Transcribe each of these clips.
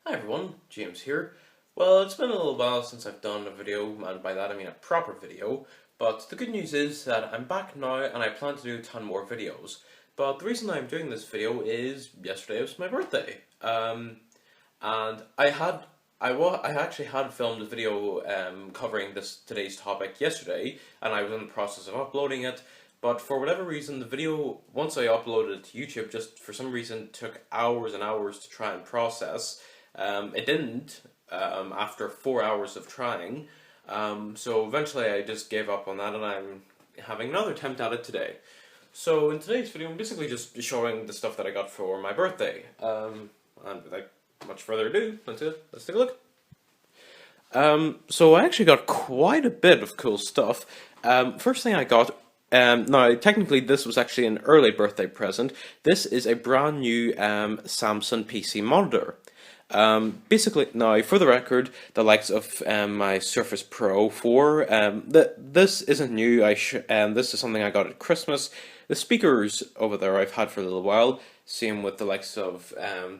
Hi everyone, James here. Well, it's been a little while since I've done a video, and by that I mean a proper video, but the good news is that I'm back now and I plan to do 10 more videos. But the reason I'm doing this video is yesterday was my birthday. And I actually had filmed a video covering today's topic yesterday, and I was in the process of uploading it. But for whatever reason, the video, once I uploaded it to YouTube, just for some reason took hours and hours to try and process. It didn't after 4 hours of trying. So eventually I just gave up on that, and I'm having another attempt at it today. So in today's video, I'm basically just showing the stuff that I got for my birthday. And without much further ado, let's take a look. So I actually got quite a bit of cool stuff. First thing I got, now technically this was actually an early birthday present. This is a brand new Samsung PC monitor. Basically, now for the record, the likes of my Surface Pro 4, this isn't new. This is something I got at Christmas. The speakers over there I've had for a little while. Same with the likes of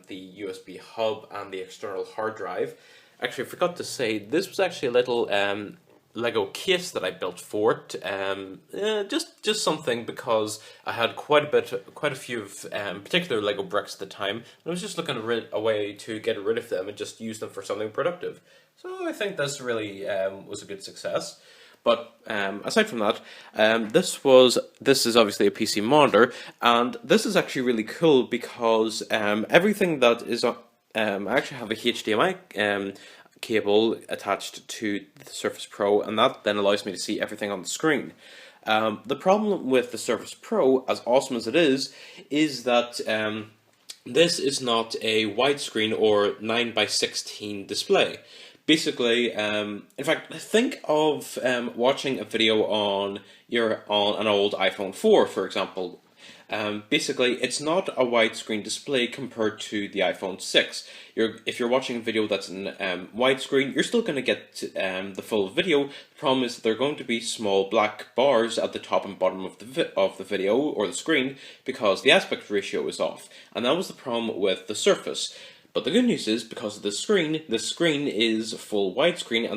the USB hub and the external hard drive. Actually, I forgot to say, this was actually a little Lego case that I built for it. Just something because I had quite a few of particular Lego bricks at the time, and I was just looking at a way to get rid of them and just use them for something productive. So I think this really was a good success. But aside from that, this is obviously a PC monitor, and this is actually really cool because everything that is I actually have a HDMI cable attached to the Surface Pro, and that then allows me to see everything on the screen. The problem with the Surface Pro, as awesome as it is that this is not a widescreen or 9:16 display. Basically, in fact, think of watching a video on an old iPhone 4, for example. Basically, it's not a widescreen display compared to the iPhone 6. If you're watching a video that's in widescreen, you're still going to get the full video. The problem is that there are going to be small black bars at the top and bottom of the video or the screen because the aspect ratio is off. And that was the problem with the Surface. But the good news is, because of the screen is full widescreen,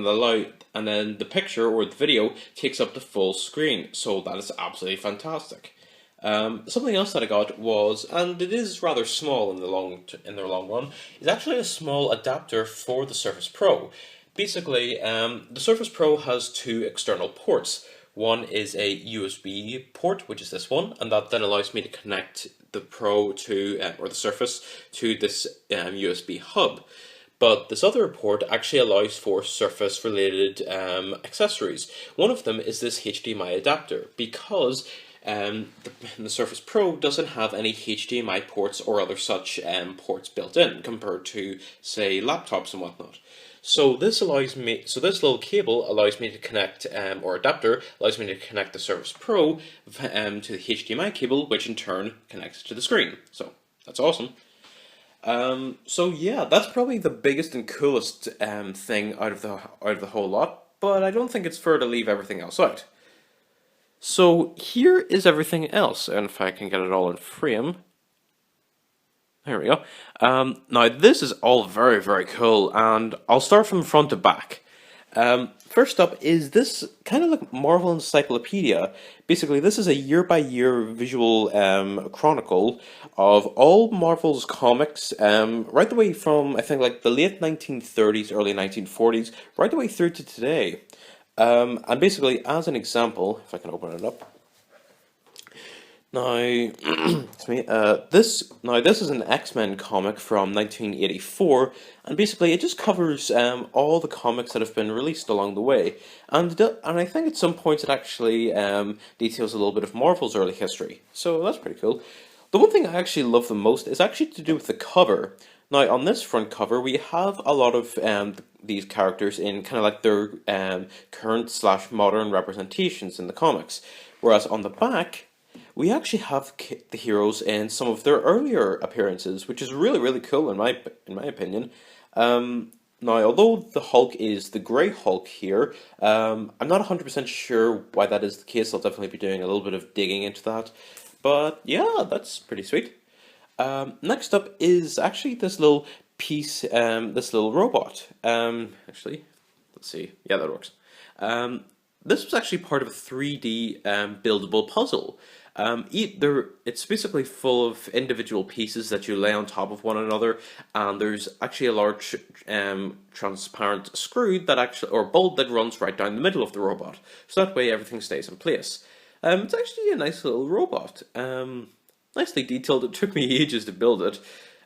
and then the picture or the video takes up the full screen. So that is absolutely fantastic. Something else that I got was, and it is rather small in the long run, is actually a small adapter for the Surface Pro. Basically, the Surface Pro has two external ports. One is a USB port, which is this one, and that then allows me to connect the Pro to, or the Surface, to this USB hub. But this other port actually allows for Surface-related accessories. One of them is this HDMI adapter, because the Surface Pro doesn't have any HDMI ports or other such ports built in compared to, say, laptops and whatnot. So this little cable allows me to connect, or adapter allows me to connect the Surface Pro to the HDMI cable, which in turn connects to the screen. So that's awesome. So yeah, that's probably the biggest and coolest thing out of the whole lot. But I don't think it's fair to leave everything else out. So here is everything else, and if I can get it all in frame. There we go. Now this is all very, very cool, and I'll start from front to back. First up is this kind of like Marvel Encyclopedia. Basically, this is a year-by-year visual chronicle of all Marvel's comics, right the way from, I think, like the late 1930s, early 1940s, right the way through to today. And basically, as an example, if I can open it up. Now, this is an X-Men comic from 1984, and basically it just covers all the comics that have been released along the way, and I think at some points it actually details a little bit of Marvel's early history, so that's pretty cool. The one thing I actually love the most is actually to do with the cover. Now, on this front cover, we have a lot of these characters in kind of like their current/modern representations in the comics, whereas on the back, we actually have the heroes in some of their earlier appearances, which is really, really cool in my opinion. Now, although the Hulk is the Grey Hulk here, I'm not 100% sure why that is the case. I'll definitely be doing a little bit of digging into that. But yeah, that's pretty sweet. Next up is actually this little piece, this little robot. Actually, let's see. Yeah, that works. This was actually part of a 3D buildable puzzle. It's basically full of individual pieces that you lay on top of one another, and there's actually a large transparent screw that actually, or bolt that runs right down the middle of the robot, so that way everything stays in place. It's actually a nice little robot. Nicely detailed. It took me ages to build it.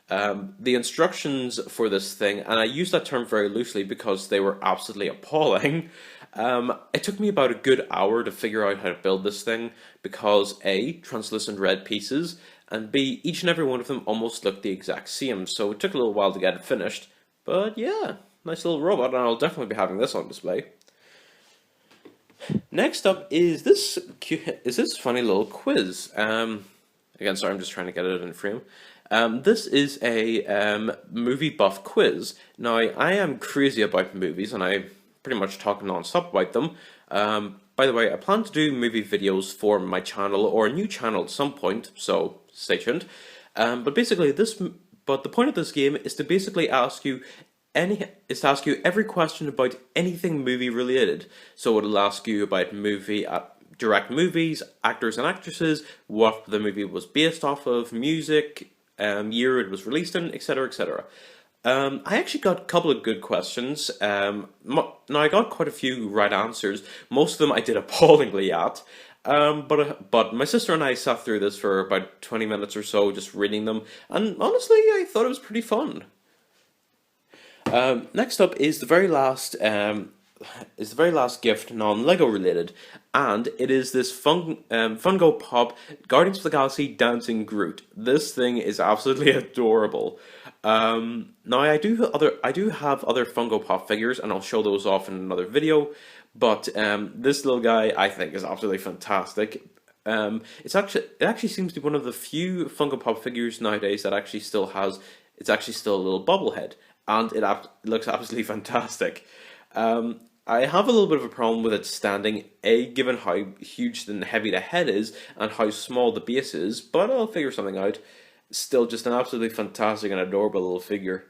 The instructions for this thing, and I use that term very loosely because they were absolutely appalling. It took me about a good hour to figure out how to build this thing because A, translucent red pieces, and B, each and every one of them almost looked the exact same, so it took a little while to get it finished. But yeah, nice little robot, and I'll definitely be having this on display. Next up is this funny little quiz. Again, sorry, I'm just trying to get it in frame. This is a movie buff quiz. Now, I am crazy about movies, and I pretty much talk non-stop about them. By the way, I plan to do movie videos for my channel or a new channel at some point, so stay tuned. But basically, the point of this game is to basically ask you every question about anything movie related. So it'll ask you about direct movies, actors and actresses, what the movie was based off of, music, year it was released in, etc., etc. I actually got a couple of good questions. Now, I got quite a few right answers. Most of them I did appallingly at. But my sister and I sat through this for about 20 minutes or so, just reading them, and honestly, I thought it was pretty fun. Next up is the very last gift, non-Lego related, and it is this Funko Pop Guardians of the Galaxy dancing Groot. This thing is absolutely adorable. Now I do have other Funko Pop figures, and I'll show those off in another video. But this little guy I think is absolutely fantastic. It actually seems to be one of the few Funko Pop figures nowadays that actually still has. It's actually still a little bobblehead, and it looks absolutely fantastic. I have a little bit of a problem with it standing, given how huge and heavy the head is and how small the base is, but I'll figure something out. Still just an absolutely fantastic and adorable little figure.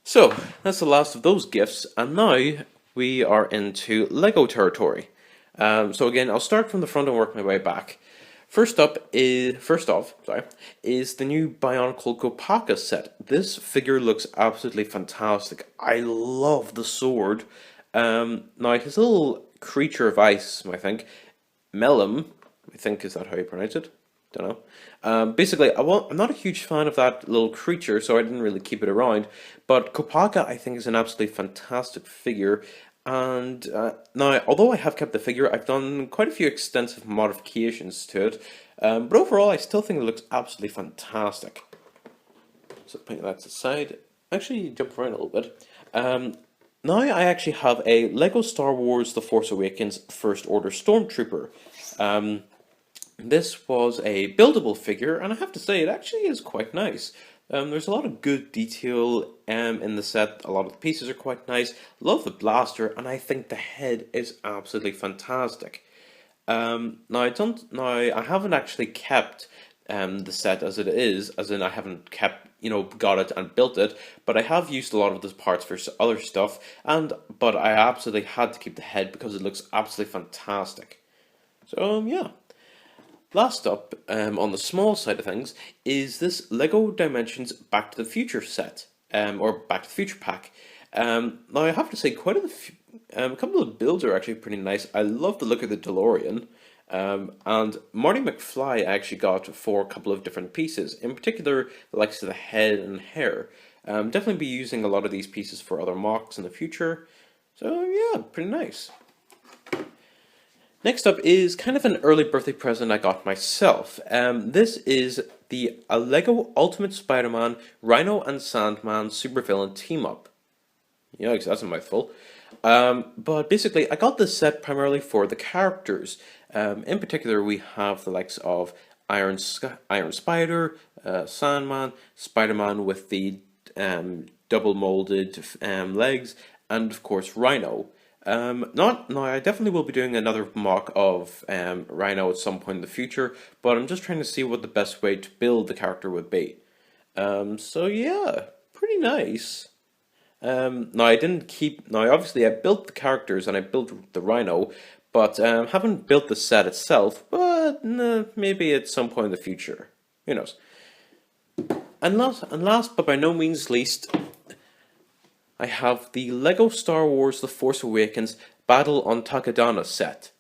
So, that's the last of those gifts, and now we are into Lego territory. So again, I'll start from the front and work my way back. First off, is the new Bionicle Kopaka set. This figure looks absolutely fantastic. I love the sword. Now his little creature of ice, I think, Melum, I think is that how you pronounce it? Don't know. Basically, I'm not a huge fan of that little creature, so I didn't really keep it around. But Kopaka, I think, is an absolutely fantastic figure. And now, although I have kept the figure, I've done quite a few extensive modifications to it. But overall, I still think it looks absolutely fantastic. So putting that to the side, actually jump around a little bit. Now I actually have a Lego Star Wars The Force Awakens First Order Stormtrooper. This was a buildable figure, and I have to say, it actually is quite nice. There's a lot of good detail in the set. A lot of the pieces are quite nice. Love the blaster, and I think the head is absolutely fantastic. Now I haven't actually kept the set as it is, as in I haven't kept, got it and built it, but I have used a lot of the parts for other stuff, but I absolutely had to keep the head because it looks absolutely fantastic. So yeah. Last up, on the small side of things, is this LEGO Dimensions Back to the Future set, or Back to the Future pack. Now I have to say, a couple of builds are actually pretty nice. I love the look of the DeLorean, and Marty McFly I actually got for a couple of different pieces, in particular the likes of the head and hair. Definitely be using a lot of these pieces for other mocks in the future, so yeah, pretty nice. Next up is kind of an early birthday present I got myself. This is a LEGO Ultimate Spider-Man Rhino and Sandman supervillain team-up. Yikes, that's a mouthful. But basically, I got this set primarily for the characters. In particular, we have the likes of Iron Spider, Sandman, Spider-Man with the double molded legs, and of course Rhino. I definitely will be doing another mock of Rhino at some point in the future, but I'm just trying to see what the best way to build the character would be. So yeah, nice. Now I didn't keep. Now obviously I built the characters and I built the Rhino, but haven't built the set itself. But maybe at some point in the future, who knows? And last but by no means least, I have the Lego Star Wars: The Force Awakens Battle on Takodana set.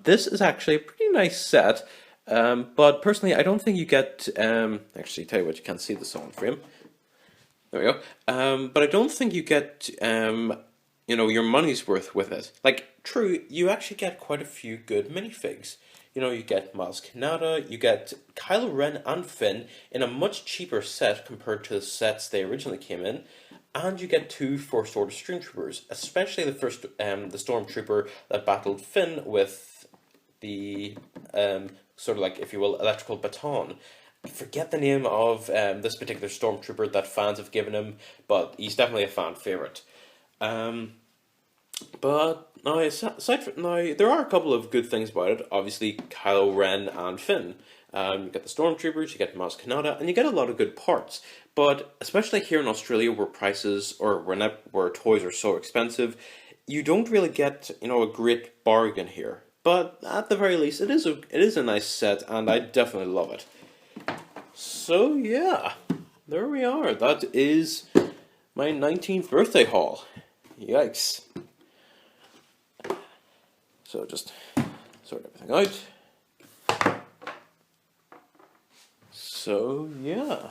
This is actually a pretty nice set, but personally I don't think you get. Actually, tell you what, you can't see this on frame. There we go. But I don't think you get, your money's worth with it. Like, true, you actually get quite a few good minifigs. You get Miles Kanata, you get Kylo Ren and Finn in a much cheaper set compared to the sets they originally came in, and you get 2 First Order Stormtroopers, especially the Stormtrooper that battled Finn with the, sort of like, if you will, electrical baton. I forget the name of this particular Stormtrooper that fans have given him, but he's definitely a fan favourite. But now, aside from now, there are a couple of good things about it. Obviously, Kylo Ren and Finn. You get the Stormtroopers, you get Maz Kanata, and you get a lot of good parts. But especially here in Australia, where where toys are so expensive, you don't really get a great bargain here. But at the very least, it is a nice set, and I definitely love it. So yeah, there we are. That is my 19th birthday haul. Yikes. So just sort everything out. So yeah.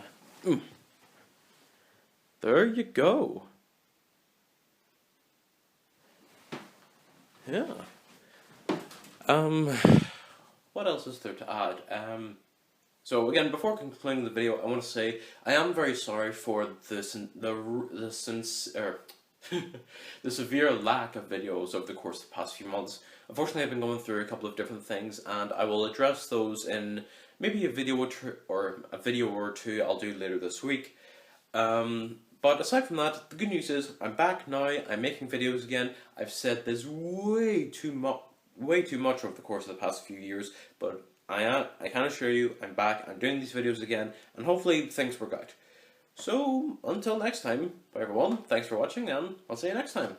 There you go. Yeah. What else is there to add? So again, before concluding the video, I want to say I am very sorry for the severe lack of videos over the course of the past few months. Unfortunately, I've been going through a couple of different things, and I will address those in maybe a video or two I'll do later this week. But aside from that, the good news is I'm back now. I'm making videos again. I've said this way too much over the course of the past few years, but I can assure you I'm back. I'm doing these videos again, and hopefully things work out. So until next time, bye everyone. Thanks for watching, and I'll see you next time.